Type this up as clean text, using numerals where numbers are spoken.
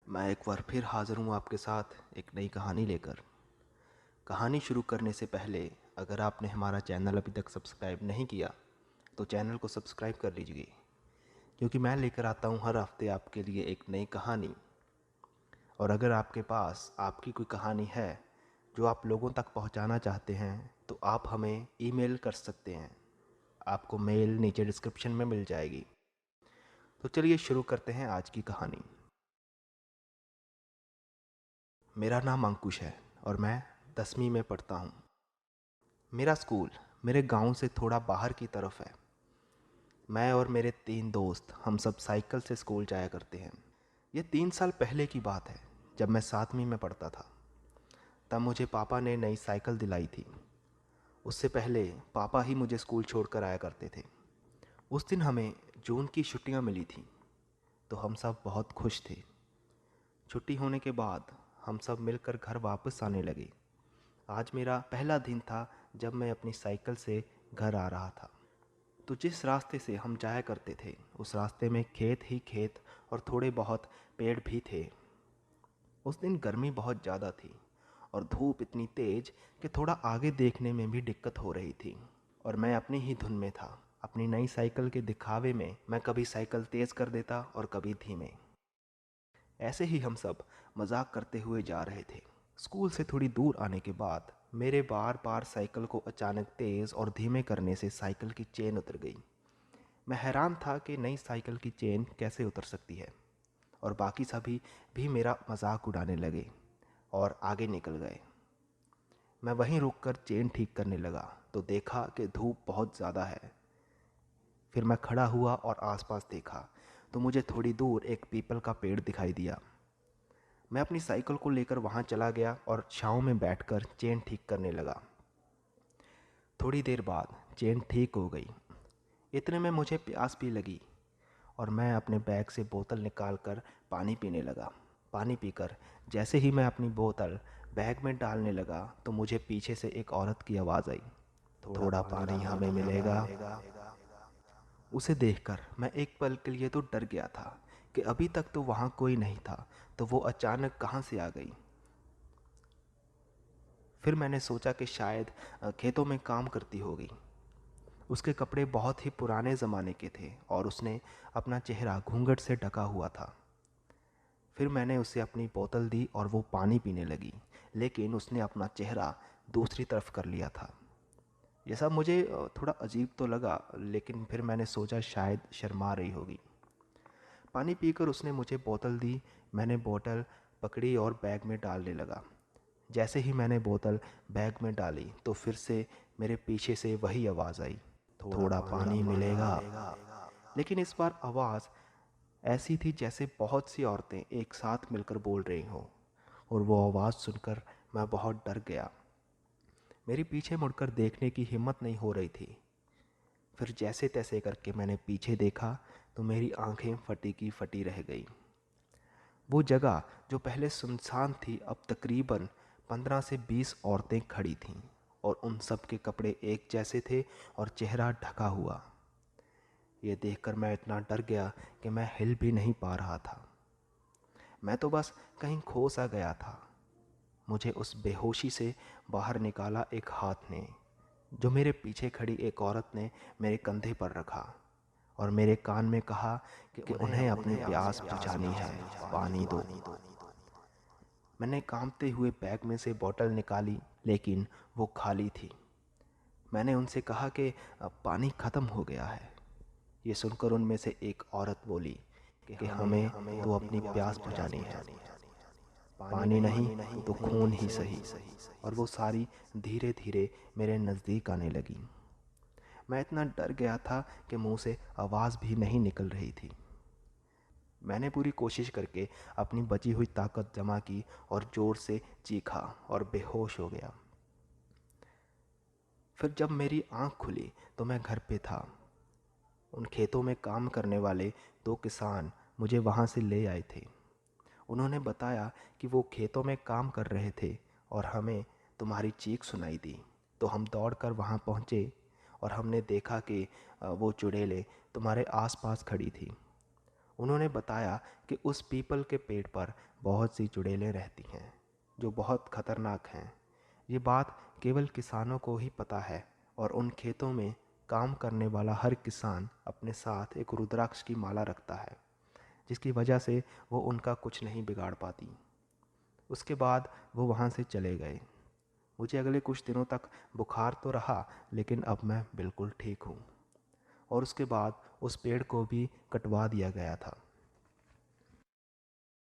मैं एक बार फिर हाज़िर हूँ आपके साथ एक नई कहानी लेकर। कहानी शुरू करने से पहले अगर आपने हमारा चैनल अभी तक सब्सक्राइब नहीं किया तो चैनल को सब्सक्राइब कर लीजिए, क्योंकि मैं लेकर आता हूँ हर हफ्ते आपके लिए एक नई कहानी। और अगर आपके पास आपकी कोई कहानी है जो आप लोगों तक पहुँचाना चाहते हैं तो आप हमें ईमेल कर सकते हैं। आपको मेल नीचे डिस्क्रिप्शन में मिल जाएगी। तो चलिए शुरू करते हैं आज की कहानी। मेरा नाम अंकुश है और मैं 10वीं में पढ़ता हूँ। मेरा स्कूल मेरे गांव से थोड़ा बाहर की तरफ है। मैं और मेरे 3 दोस्त हम सब साइकिल से स्कूल जाया करते हैं। ये 3 साल पहले की बात है, जब मैं 7वीं में पढ़ता था। तब मुझे पापा ने नई साइकिल दिलाई थी। उससे पहले पापा ही मुझे स्कूल छोड़कर आया करते थे। उस दिन हमें जून की छुट्टियां मिली थी, तो हम सब बहुत खुश थे। छुट्टी होने के बाद हम सब मिलकर घर वापस आने लगे। आज मेरा पहला दिन था जब मैं अपनी साइकिल से घर आ रहा था। तो जिस रास्ते से हम जाया करते थे उस रास्ते में खेत ही खेत और थोड़े बहुत पेड़ भी थे। उस दिन गर्मी बहुत ज़्यादा थी और धूप इतनी तेज कि थोड़ा आगे देखने में भी दिक्कत हो रही थी। और मैं अपनी ही धुन में था। अपनी नई साइकिल के दिखावे में मैं कभी साइकिल तेज़ कर देता और कभी धीमे। ऐसे ही हम सब मजाक करते हुए जा रहे थे। स्कूल से थोड़ी दूर आने के बाद मेरे बार बार साइकिल को अचानक तेज़ और धीमे करने से साइकिल की चेन उतर गई। मैं हैरान था कि नई साइकिल की चेन कैसे उतर सकती है, और बाकी सभी भी मेरा मजाक उड़ाने लगे और आगे निकल गए। मैं वहीं रुककर चेन ठीक करने लगा तो देखा कि धूप बहुत ज़्यादा है। फिर मैं खड़ा हुआ और आसपास देखा तो मुझे थोड़ी दूर एक पीपल का पेड़ दिखाई दिया। मैं अपनी साइकिल को लेकर वहां चला गया और छांव में बैठकर चेन ठीक करने लगा। थोड़ी देर बाद चेन ठीक हो गई। इतने में मुझे प्यास भी लगी और मैं अपने बैग से बोतल निकालकर पानी पीने लगा। पानी पीकर जैसे ही मैं अपनी बोतल बैग में डालने लगा तो मुझे पीछे से एक औरत की आवाज़ आई, थोड़ा पानी हमें मिलेगा। उसे देखकर मैं एक पल के लिए तो डर गया था कि अभी तक तो वहाँ कोई नहीं था, तो वो अचानक कहाँ से आ गई। फिर मैंने सोचा कि शायद खेतों में काम करती होगी। उसके कपड़े बहुत ही पुराने ज़माने के थे और उसने अपना चेहरा घूंघट से ढका हुआ था। फिर मैंने उसे अपनी बोतल दी और वो पानी पीने लगी, लेकिन उसने अपना चेहरा दूसरी तरफ कर लिया था। यह सब मुझे थोड़ा अजीब तो लगा, लेकिन फिर मैंने सोचा शायद शर्मा रही होगी। पानी पीकर उसने मुझे बोतल दी। मैंने बोतल पकड़ी और बैग में डालने लगा। जैसे ही मैंने बोतल बैग में डाली तो फिर से मेरे पीछे से वही आवाज़ आई, थोड़ा पानी मिलेगा। लेकिन इस बार आवाज़ ऐसी थी जैसे बहुत सी औरतें एक साथ मिलकर बोल रही हों, और वो आवाज़ सुनकर मैं बहुत डर गया। मेरे पीछे मुड़कर देखने की हिम्मत नहीं हो रही थी। फिर जैसे तैसे करके मैंने पीछे देखा तो मेरी आंखें फटी की फटी रह गई। वो जगह जो पहले सुनसान थी अब तकरीबन 15 से 20 औरतें खड़ी थीं, और उन सब के कपड़े एक जैसे थे और चेहरा ढका हुआ। ये देखकर मैं इतना डर गया कि मैं हिल भी नहीं पा रहा था। मैं तो बस कहीं खो सा गया था। मुझे उस बेहोशी से बाहर निकाला एक हाथ ने, जो मेरे पीछे खड़ी एक औरत ने मेरे कंधे पर रखा और मेरे कान में कहा कि उन्हें अपनी प्यास बुझानी है, पानी दो। मैंने कांपते हुए बैग में से बोतल निकाली, लेकिन वो खाली थी। मैंने उनसे कहा कि अब पानी ख़त्म हो गया है। ये सुनकर उनमें से एक औरत बोली कि हमें तो अपनी प्यास बुझानी है, पानी नहीं तो खून ही सही। और वो सारी धीरे धीरे मेरे नज़दीक आने लगी। मैं इतना डर गया था कि मुंह से आवाज़ भी नहीं निकल रही थी। मैंने पूरी कोशिश करके अपनी बची हुई ताकत जमा की और ज़ोर से चीखा और बेहोश हो गया। फिर जब मेरी आंख खुली तो मैं घर पे था। उन खेतों में काम करने वाले 2 किसान मुझे वहाँ से ले आए थे। उन्होंने बताया कि वो खेतों में काम कर रहे थे और हमें तुम्हारी चीख सुनाई दी। तो हम दौड़कर वहाँ पहुँचे और हमने देखा कि वो चुड़ैलें तुम्हारे आसपास खड़ी थी। उन्होंने बताया कि उस पीपल के पेड़ पर बहुत सी चुड़ैलें रहती हैं जो बहुत खतरनाक हैं। ये बात केवल किसानों को ही पता है और उन खेतों में काम करने वाला हर किसान अपने साथ एक रुद्राक्ष की माला रखता है, जिसकी वजह से वो उनका कुछ नहीं बिगाड़ पाती। उसके बाद वो वहाँ से चले गए। मुझे अगले कुछ दिनों तक बुखार तो रहा, लेकिन अब मैं बिल्कुल ठीक हूँ। और उसके बाद उस पेड़ को भी कटवा दिया गया था।